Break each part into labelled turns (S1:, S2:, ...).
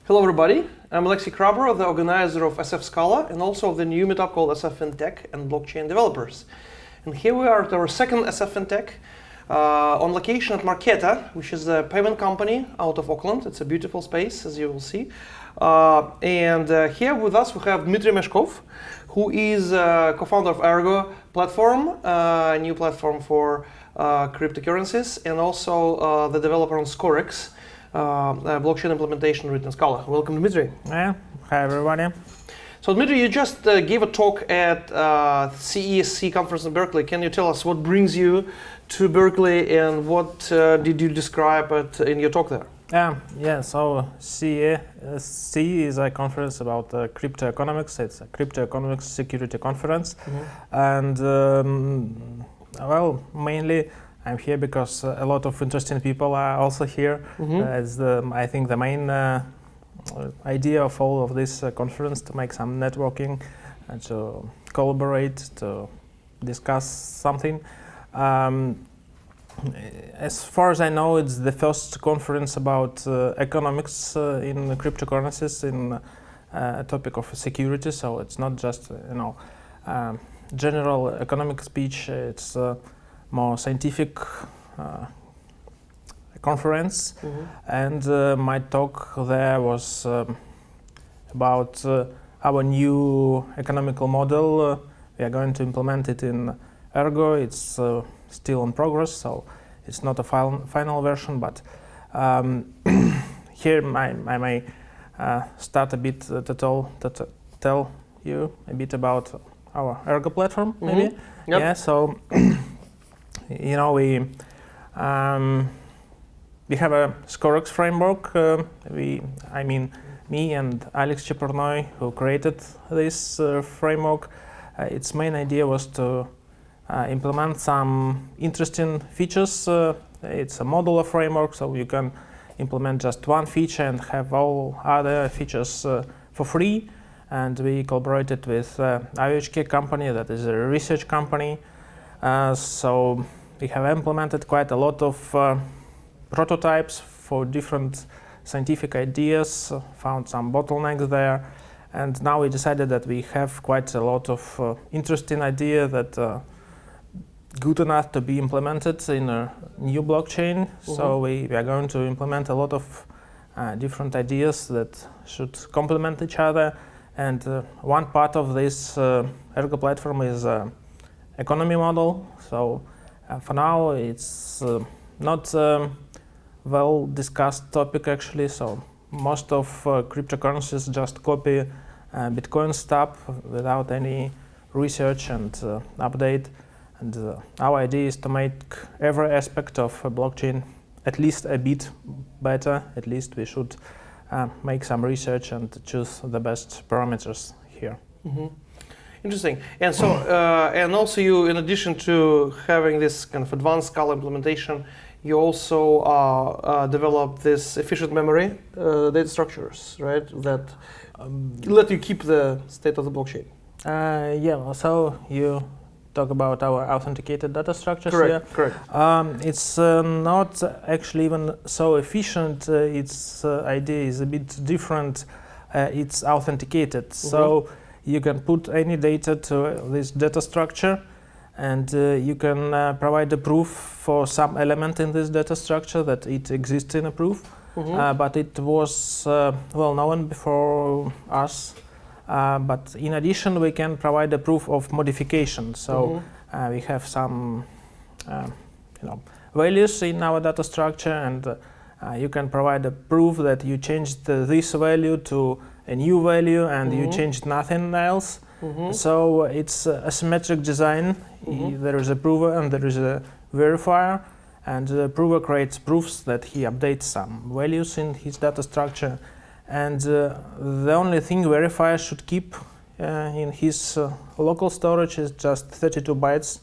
S1: Hello everybody, I'm Alexey Krabro, the organizer of SF Scala and also of the new meetup called SF FinTech and Blockchain Developers. And here we are at our second SF FinTech on location at Marqeta, which is a payment company out of Auckland. It's a beautiful space, as you will see. Here with us we have Dmitry Meshkov, who is co-founder of Ergo Platform, a new platform for cryptocurrencies, and also the developer on Scorex, blockchain implementation written in Scala. Welcome, Dmitry.
S2: Yeah, hi everybody.
S1: So Dmitry, you just gave a talk at CESC conference in Berkeley. Can you tell us what brings you to Berkeley and what did you describe in your talk there?
S2: So CESC is a conference about crypto economics. It's a crypto economics security conference. And mainly I'm here because a lot of interesting people are also here. I think the main idea of all of this conference to make some networking and to collaborate, to discuss something. As far as I know, it's the first conference about economics in cryptocurrencies in a topic of security. So it's not just general economic speech. It's more scientific conference, and my talk there was about our new economical model. We are going to implement it in Ergo. It's still in progress, so it's not a final version, but here I may start a bit to tell you a bit about our Ergo platform, maybe.
S1: Yep.
S2: Yeah, so we have a Scorex framework. Me and Alex Chepornoy, who created this framework, its main idea was to implement some interesting features. It's a modular framework, so you can implement just one feature and have all other features for free. And we collaborated with IOHK company, that is a research company. So we have implemented quite a lot of prototypes for different scientific ideas, found some bottlenecks there, and now we decided that we have quite a lot of interesting ideas that good enough to be implemented in a new blockchain. So we are going to implement a lot of different ideas that should complement each other. And one part of this Ergo platform is economy model. So for now, it's not a well-discussed topic actually. So most of cryptocurrencies just copy Bitcoin stuff without any research and update. And our idea is to make every aspect of a blockchain at least a bit better. At least we should make some research and choose the best parameters here.
S1: Interesting. And so, and also you, in addition to having this kind of advanced Scala implementation, you also developed this efficient memory data structures, right? That let you keep the state of the blockchain.
S2: So you talk about our authenticated data structures here.
S1: Correct.
S2: It's not actually even so efficient. Its idea is a bit different. It's authenticated. So you can put any data to this data structure, and you can provide a proof for some element in this data structure that it exists in a proof. But it was well known before us. But in addition, we can provide a proof of modification. So we have some values in our data structure, and you can provide a proof that you changed this value to a new value and you changed nothing else. So it's a symmetric design. There is a prover and there is a verifier, and the prover creates proofs that he updates some values in his data structure. And the only thing verifier should keep in his local storage is just 32 bytes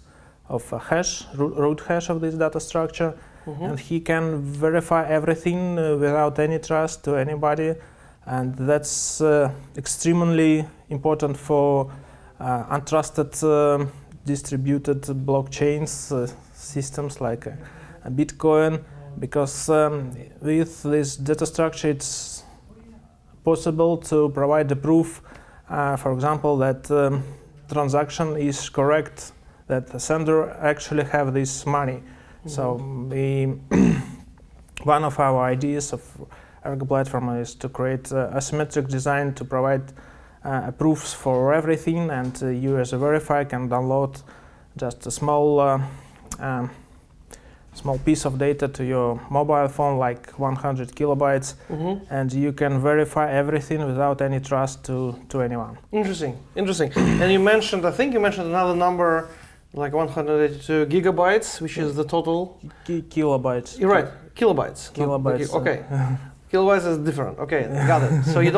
S2: of a hash, root hash of this data structure. And he can verify everything without any trust to anybody. And that's extremely important for untrusted distributed blockchains systems like Bitcoin, because with this data structure it's possible to provide the proof, for example, that transaction is correct, that the sender actually have this money. So one of our ideas of Ergo Platform is to create asymmetric design to provide proofs for everything, and you as a verifier can download just a small piece of data to your mobile phone, like 100 kilobytes, and you can verify everything without any trust to anyone.
S1: Interesting. And you mentioned, I think you mentioned another number, like 182 gigabytes, which is the total?
S2: Kilobytes.
S1: You're right, kilobytes.
S2: Kilobytes.
S1: Okay. Kilobytes is different. Okay, got it. So you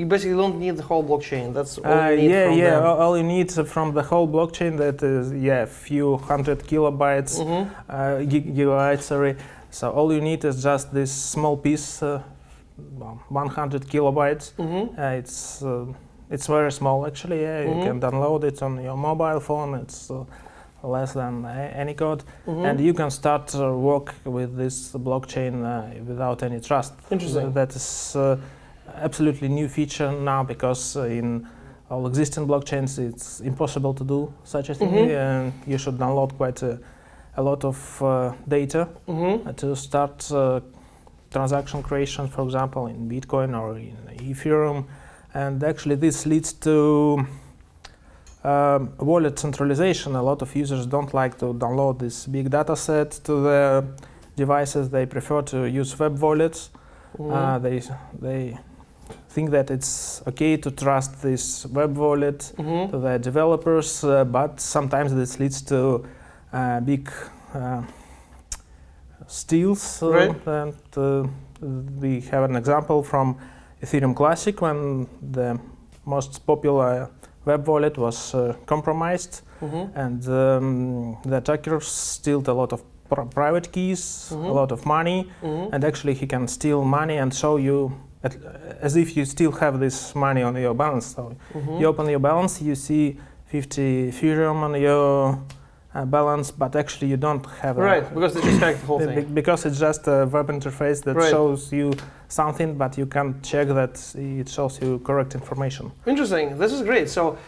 S1: basically don't need the whole blockchain. That's all you need from them.
S2: All you need from the whole blockchain, that is a few hundred kilobytes, gigabytes, sorry. So all you need is just this small piece, 100 kilobytes. It's very small actually. You can download it on your mobile phone. It's less than any code, and you can start work with this blockchain without any trust.
S1: Interesting.
S2: That is absolutely new feature now, because in all existing blockchains it's impossible to do such a thing, and you should download quite a lot of data to start transaction creation, for example, in Bitcoin or in Ethereum. And actually this leads to wallet centralization. A lot of users don't like to download this big data set to their devices. They prefer to use web wallets. They think that it's okay to trust this web wallet to the developers, but sometimes this leads to big steals. And we have an example from Ethereum Classic, when the most popular web wallet was compromised, and the attackers steal a lot of private keys, a lot of money, and actually he can steal money and show you as if you still have this money on your balance. So you open your balance, you see 50 Ethereum on your balance, but actually you don't have
S1: because they just hacked the whole thing.
S2: Because it's just a web interface that shows you something, but you can't check that it shows you correct information.
S1: Interesting. This is great. So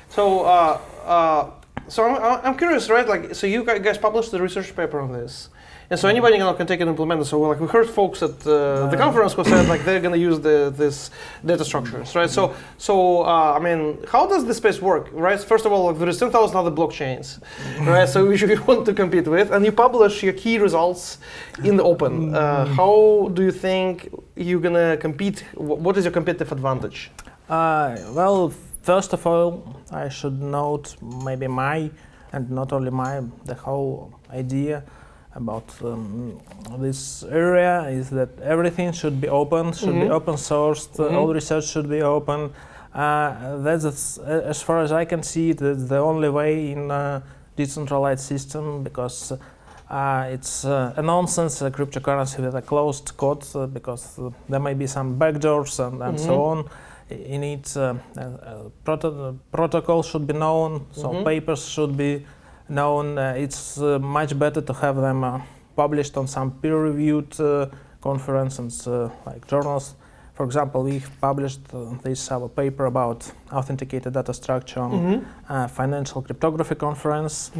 S1: I'm curious, right? Like, so you guys published the research paper on this, and so anybody can take it and implement it. So like we heard folks at the conference who said like they're going to use this data structures, right? So I mean, how does this space work, right? First of all, like, there is 10,000 other blockchains, right? So which you want to compete with, and you publish your key results in the open. How do you think you're going to compete? What is your competitive advantage?
S2: Well, first of all, I should note maybe and not only the whole idea about this area is that everything should be open, should be open sourced, all research should be open. That's, as far as I can see, that's the only way in a decentralized system, because it's a nonsense cryptocurrency with a closed code, because there may be some backdoors and so on. In it, protocol should be known, so papers should be known. It's much better to have them published on some peer-reviewed conferences like journals. For example, we published our paper about authenticated data structure on financial cryptography conference.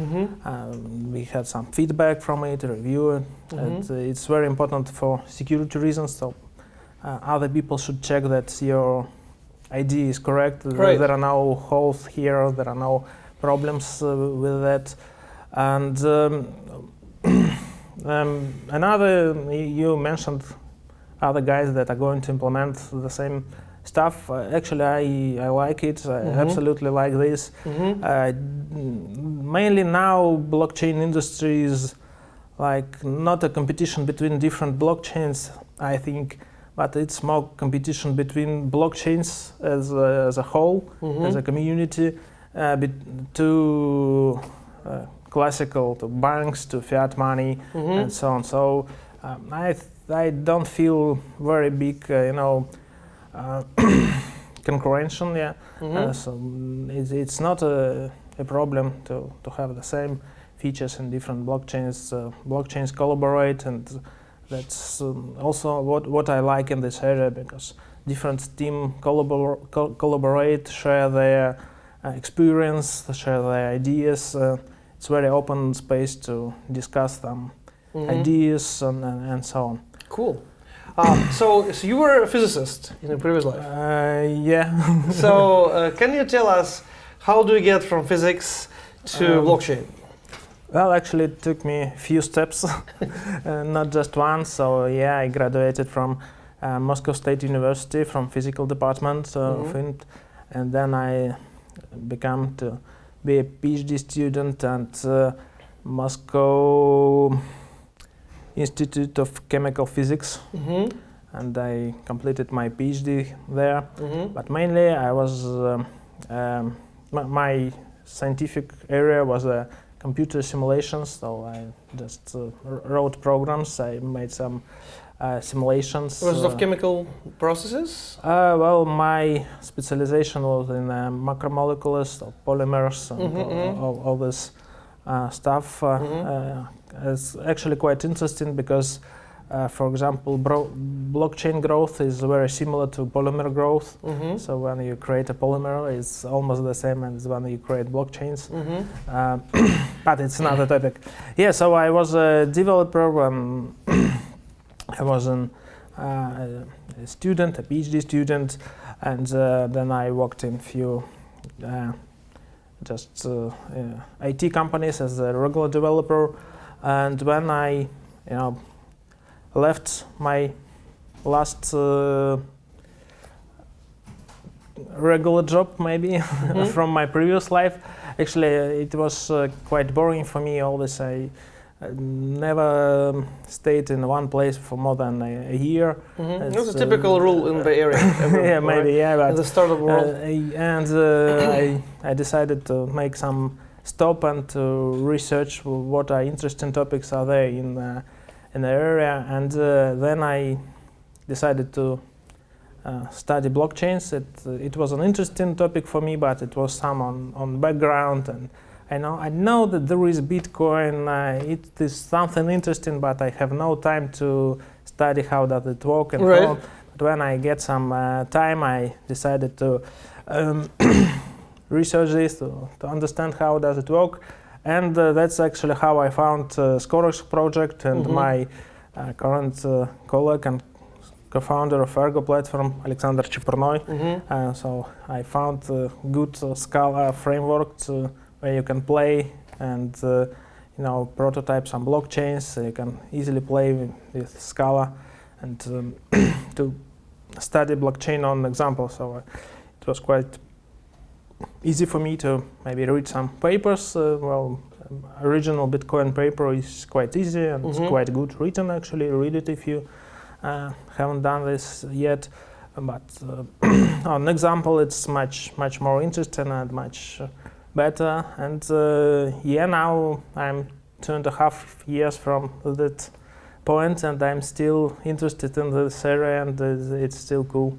S2: We had some feedback from it, review, and it's very important for security reasons. So other people should check that your ID is correct. There are no holes here. There are no problems with that. And you mentioned other guys that are going to implement the same stuff. Actually, I like it. I absolutely like this. Mainly now, blockchain industry is like not a competition between different blockchains, I think, but it's more competition between blockchains as a whole, as a community, to classical, to banks, to fiat money, and so on. So I don't feel very big, concurrence. So it's not a problem to have the same features in different blockchains. Blockchains collaborate, and that's also what I like in this area, because different teams collaborate, share their experience, share their ideas. It's very open space to discuss them ideas and so on.
S1: Cool. So you were a physicist in a previous life.
S2: Yeah.
S1: So can you tell us how do you get from physics to blockchain?
S2: Well, actually, it took me a few steps, not just one. So yeah, I graduated from Moscow State University from physical department of it, and then I became to be a PhD student at Moscow Institute of Chemical Physics, and I completed my PhD there. But mainly, I was my scientific area was computer simulations. So I just wrote programs. I made some simulations.
S1: Was it of chemical processes?
S2: Well, my specialization was in macromolecules, or polymers, and all this stuff. It's actually quite interesting because, for example, blockchain growth is very similar to polymer growth. So when you create a polymer, it's almost the same as when you create blockchains. But it's another topic. Yeah, so I was a developer when I was a student, a PhD student, and then I worked in few IT companies as a regular developer. And when I, left my last regular job, maybe from my previous life, actually it was quite boring for me. Always I never stayed in one place for more than a year.
S1: That's a typical rule in the area.
S2: Yeah, maybe,
S1: right?
S2: yeah. But
S1: in the startup world.
S2: I decided to make some stop and to research what are interesting topics are there in the area, and then I decided to study blockchains. It was an interesting topic for me, but it was some on background, and I know that there is Bitcoin. It is something interesting, but I have no time to study how does it work and so on. But when I get some time, I decided to research this to understand how does it work, and that's actually how I found Scorex project, and my current colleague and co-founder of Ergo Platform, Alexander Chepornoy. So I found a good Scala framework where you can play and prototype some blockchains. You can easily play with Scala and to study blockchain on example. So it was quite easy for me to maybe read some papers. Original Bitcoin paper is quite easy and it's quite good written, actually. Read it if you haven't done this yet. But on example, it's much more interesting and much better. And now I'm 2.5 years from that point, and I'm still interested in this area, and it's still cool,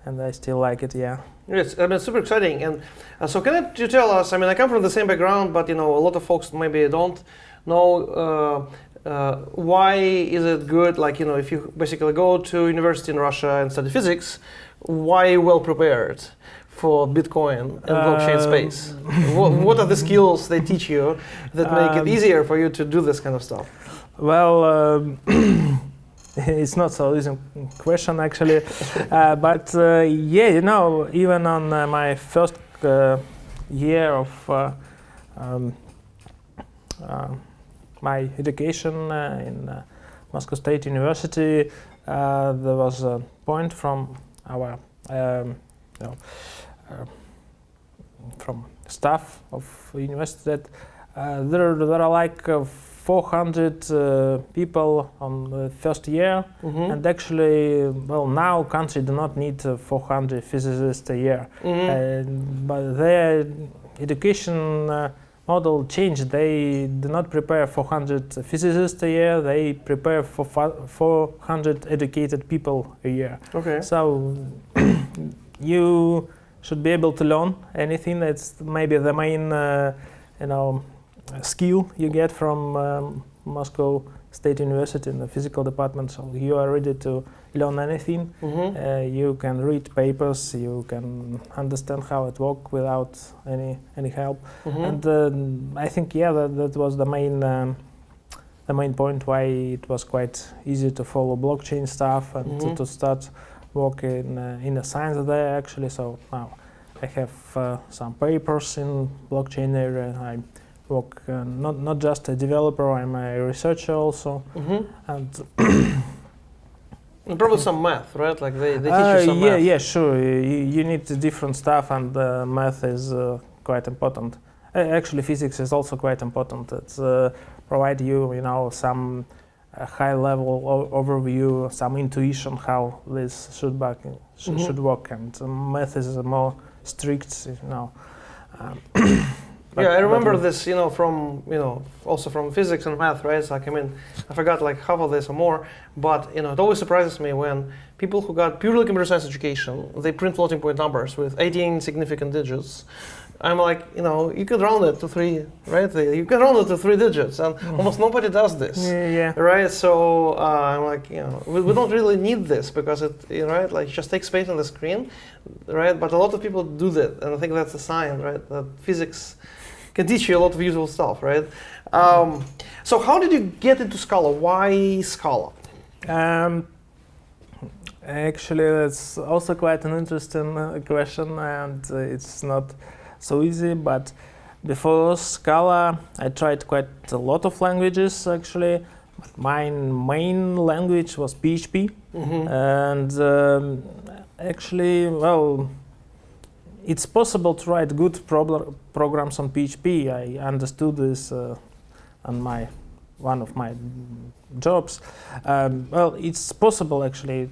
S2: and I still like it. Yeah.
S1: Yes, it's super exciting. And so can you tell us, I come from the same background, but a lot of folks maybe don't know why is it good, if you basically go to university in Russia and study physics, why are you well prepared for Bitcoin and blockchain space? What are the skills they teach you that make it easier for you to do this kind of stuff?
S2: Well, it's not so easy question, actually. But even on my first year of my education in Moscow State University, there was a point from our from staff of university that there are like 400 people on the first year, and actually, now country do not need 400 physicists a year, but their education model changed. They do not prepare 400 physicists a year, they prepare for 400 educated people a year.
S1: Okay.
S2: So you should be able to learn anything. That's maybe the main skill you get from Moscow State University in the physical department, so you are ready to learn anything. You can read papers, you can understand how it works without any help. And I think that was the main point why it was quite easy to follow blockchain stuff and to start working in the science there actually. So now I have some papers in blockchain area. I work not just a developer, I'm a researcher also. And
S1: probably some math, right? Like they teach you some math.
S2: Yeah, sure. You need different stuff, and math is quite important. Actually, physics is also quite important. It's provide you some high-level overview, some intuition how this should work, and math is more strict,
S1: I remember this, from also from physics and math, right? It's like, I forgot like half of this or more, but it always surprises me when people who got purely computer science education, they print floating point numbers with 18 significant digits. I'm like, you could round it to 3, right? You can round it to 3 digits, and almost nobody does this, right? So I'm like, we don't really need this because it, right? Like, just take space on the screen, right? But a lot of people do that, and I think that's a sign, right? That physics can teach you a lot of useful stuff, right? So how did you get into Scala? Why Scala?
S2: Actually, that's also quite an interesting question, and it's not so easy, but before Scala, I tried quite a lot of languages actually. My main language was PHP, and actually, well, it's possible to write good programs on PHP. I understood this on one of my jobs. Well, it's possible actually.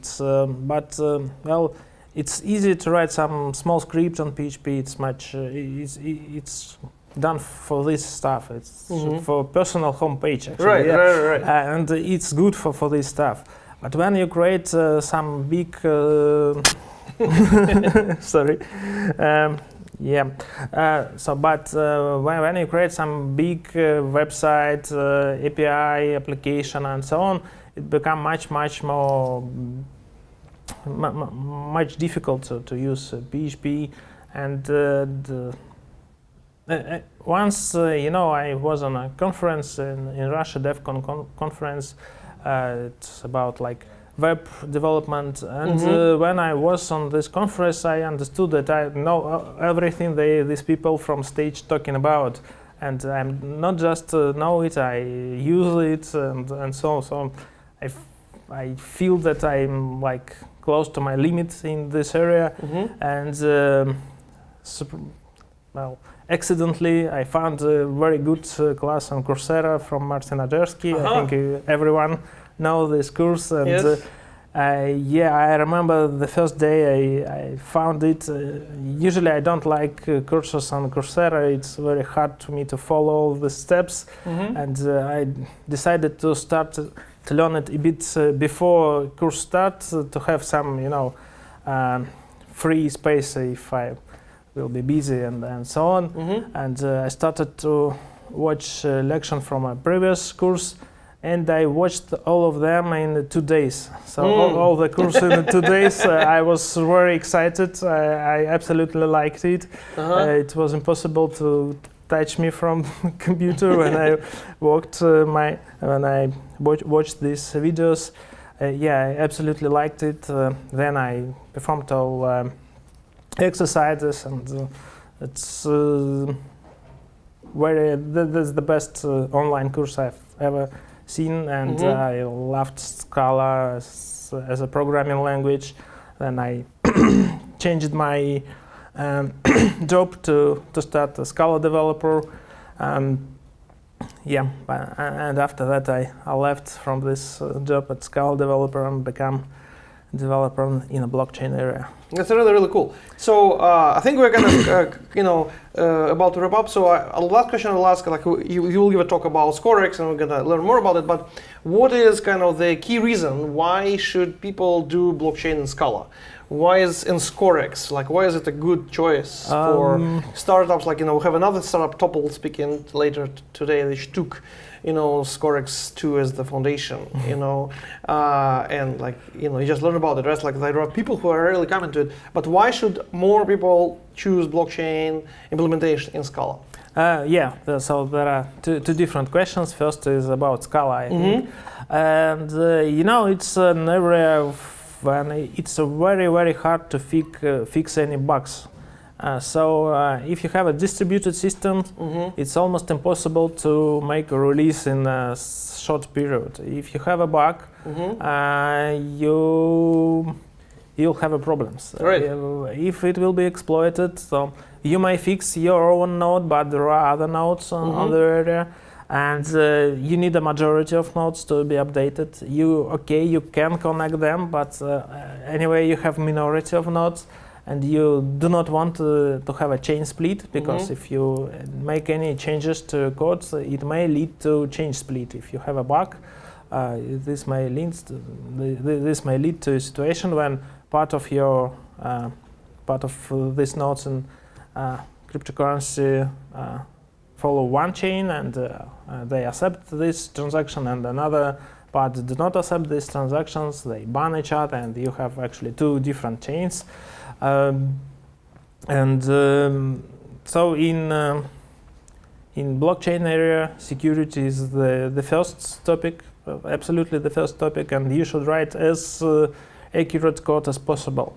S2: It's easy to write some small script on PHP. It's much. It's done for this stuff. It's for personal homepage actually.
S1: Right.
S2: And it's good for this stuff. But when you create some big, sorry, when you create some big website, API application, and so on, it becomes much more. Much difficult to use PHP, and once I was on a conference in Russia, DevCon conference. It's about like web development, and when I was on this conference, I understood that I know everything these people from stage talking about, and I'm not just know it, I use it, and so on. I feel that I'm like close to my limit in this area, and accidentally I found a very good class on Coursera from Martin Ajersky. I think everyone knows this course, and
S1: yes.
S2: I remember the first day I found it. Usually I don't like courses on Coursera. It's very hard to me to follow the steps, and I decided to start to learn it a bit before course starts, to have some, free space if I will be busy and so on. And I started to watch lecture from a previous course, and I watched all of them in 2 days. So all the course in 2 days, I was very excited. I absolutely liked it. It was impossible to touch me from the computer when I watched these videos. I absolutely liked it. Then I performed all exercises, and it's that's the best online course I've ever seen, and I loved Scala as a programming language. Then I changed my job to start a Scala developer. And after that I left from this job at Scala developer and become developer in a blockchain area.
S1: That's really, really cool. So I think we're gonna, about to wrap up. So last question I'll ask, like you will give a talk about Scorex, and we're gonna learn more about it. But what is kind of the key reason why should people do blockchain in Scala? Why is in Scorex? Like, why is it a good choice for startups? Like, we have another startup, Topple, speaking later today. They took, Scorex 2 as the foundation, and like, you just learn about it, right? Like, there are people who are really coming to it. But why should more people choose blockchain implementation in Scala?
S2: So there are two different questions. First is about Scala, I think. And, it's an area of when it's very, very hard to fix any bugs. If you have a distributed system, it's almost impossible to make a release in a short period. If you have a bug, you'll have problems.
S1: Right.
S2: If it will be exploited, so you may fix your own node, but there are other nodes on the area. And you need a majority of nodes to be updated. You can connect them, but anyway, you have minority of nodes, and you do not want to have a chain split, because if you make any changes to code, it may lead to chain split. If you have a bug, this may lead to a situation when part of these nodes in cryptocurrency follow one chain, and they accept this transaction, and another part do not accept these transactions. They ban each other, and you have actually two different chains. So in blockchain area, security is the first topic, absolutely the first topic, and you should write as accurate code as possible.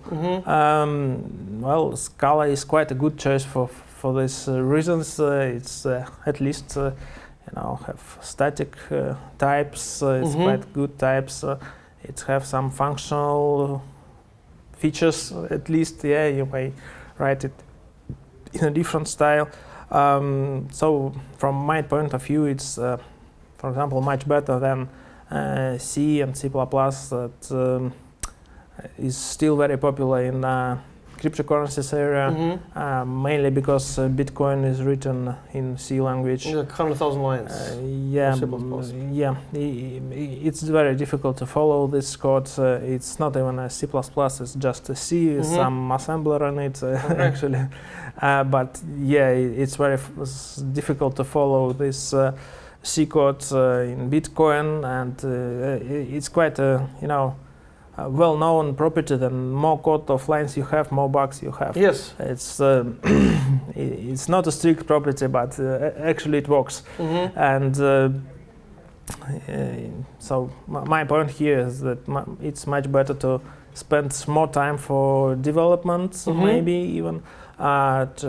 S2: Scala is quite a good choice for these reasons. It's at least have static types. It's quite good types. It have some functional features, at least. You may write it in a different style. So from my point of view, it's for example much better than C and C++ that is still very popular in cryptocurrencies area, mainly because Bitcoin is written in C language.
S1: Like 100,000 lines.
S2: It's very difficult to follow this code. It's not even a C++, it's just a C, some assembler on it, actually. But it's very difficult to follow this C code in Bitcoin, and it's quite a, well-known property. The more code of lines you have, more bugs you have.
S1: Yes.
S2: It's it's not a strict property, but actually it works. And so my point here is that it's much better to spend more time for development, maybe even but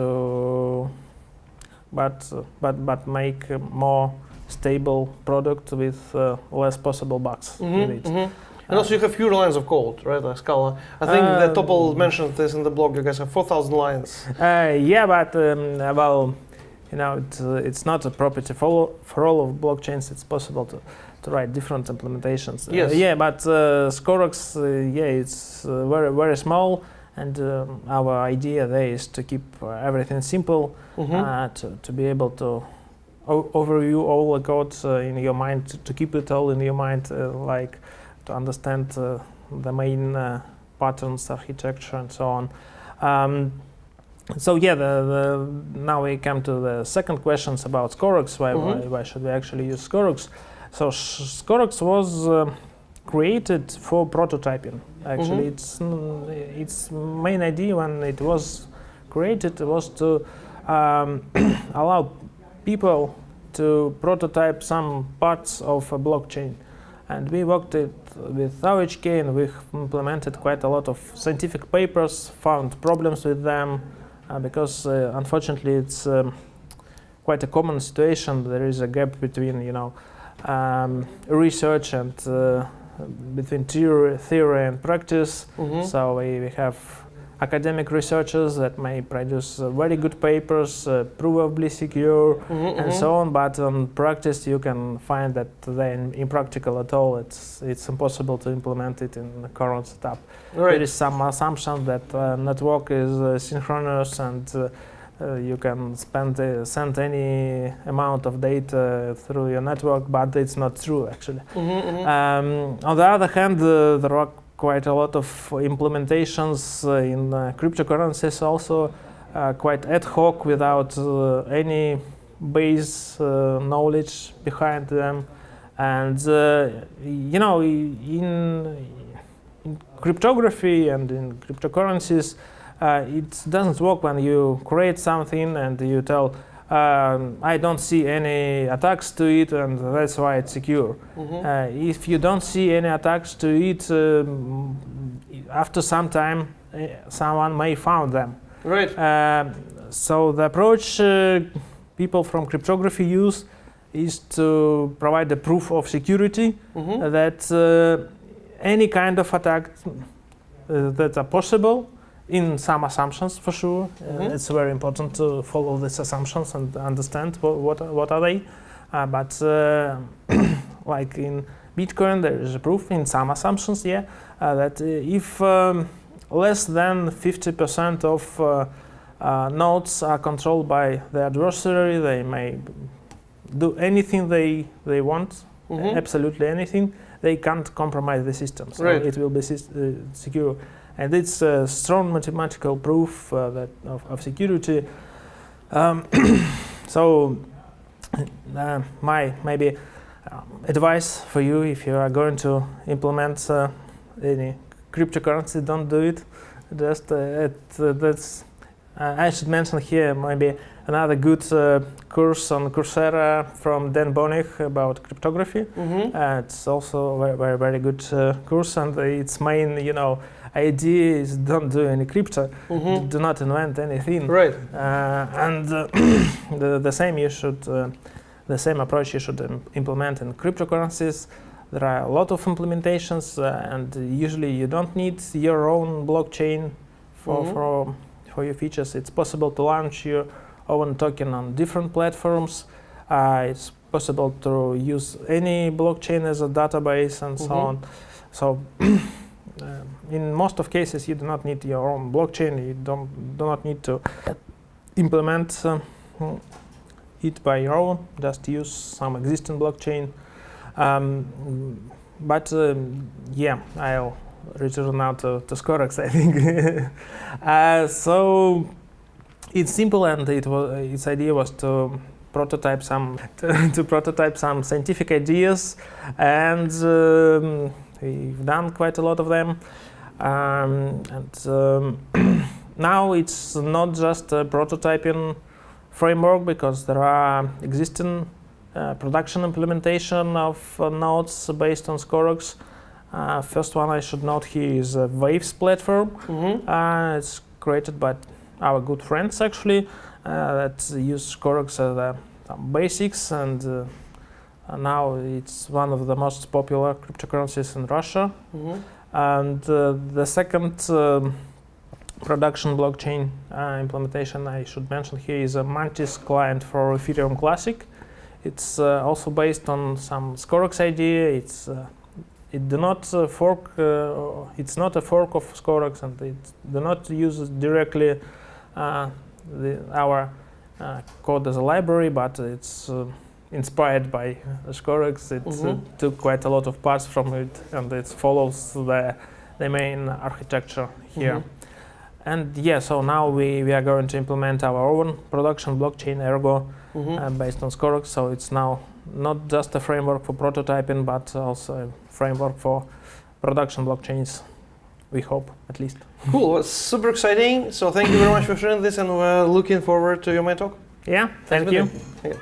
S2: make a more stable product with less possible bugs with it.
S1: And also you have fewer lines of code, right, like Scala. I think that Topple mentioned this in the blog. You guys have 4,000 lines.
S2: But it's not a property for all of blockchains. It's possible to write different implementations.
S1: Yes.
S2: But Scorex, it's very, very small, and our idea there is to keep everything simple, to be able to overview all the code in your mind, to keep it all in your mind, to understand the main patterns, architecture, and so on. Now we come to the second questions about Scorex. Why should we actually use Scorex? So Scorex was created for prototyping. Actually, its main idea when it was created was to allow people to prototype some parts of a blockchain. And we worked with OHK, and we implemented quite a lot of scientific papers, found problems with them, because unfortunately it's quite a common situation. There is a gap between research and between theory and practice. So we have academic researchers that may produce very good papers, provably secure, and so on. But in practice, you can find that they're impractical at all. It's impossible to implement it in the current setup.
S1: Right.
S2: There is some assumption that network is synchronous and you can send any amount of data through your network, but it's not true actually. On the other hand, there are quite a lot of implementations in cryptocurrencies also, quite ad hoc without any base knowledge behind them. And in cryptography and in cryptocurrencies, it doesn't work when you create something and you tell, I don't see any attacks to it, and that's why it's secure. If you don't see any attacks to it, after some time, someone may find them.
S1: Right.
S2: So the approach people from cryptography use is to provide a proof of security that any kind of attack that are possible, in some assumptions for sure. It's very important to follow these assumptions and understand what are they. But like in Bitcoin, there is a proof in some assumptions, that if less than 50% of nodes are controlled by the adversary, they may do anything they want, absolutely anything. They can't compromise the system, so it will be secure. And it's a strong mathematical proof of security. So my maybe advice for you, if you are going to implement any cryptocurrency, don't do it. Just that's. I should mention here maybe another good course on Coursera from Dan Bonich about cryptography. It's also a very, very good course, and its main, idea is don't do any crypto, do not invent anything.
S1: Right.
S2: And the same approach you should implement in cryptocurrencies. There are a lot of implementations, and usually you don't need your own blockchain for your features. It's possible to launch your own token on different platforms. It's possible to use any blockchain as a database and so on. So in most of cases, you do not need your own blockchain. You do not need to implement it by your own. Just use some existing blockchain. But I'll return now to Scorex, I think. So it's simple, and its idea was to prototype some scientific ideas, and we've done quite a lot of them. Now it's not just a prototyping framework, because there are existing production implementation of nodes based on Scorex. First one I should note here is a Waves platform. It's created by our good friends actually that use Scorex as some basics, and now it's one of the most popular cryptocurrencies in Russia. And the second production blockchain implementation I should mention here is a Mantis client for Ethereum Classic. It's also based on some Scorex idea. It do not fork. It's not a fork of Scorex, and it do not use directly our code as a library, but it's inspired by Scorex. It took quite a lot of parts from it, and it follows the main architecture here. And so now we are going to implement our own production blockchain, Ergo, based on Scorex. So it's now not just a framework for prototyping, but also a framework for production blockchains, we hope, at least.
S1: Cool, it's super exciting. So thank you very much for sharing this, and we're looking forward to your main talk.
S2: Yeah, thank you.
S1: Yeah.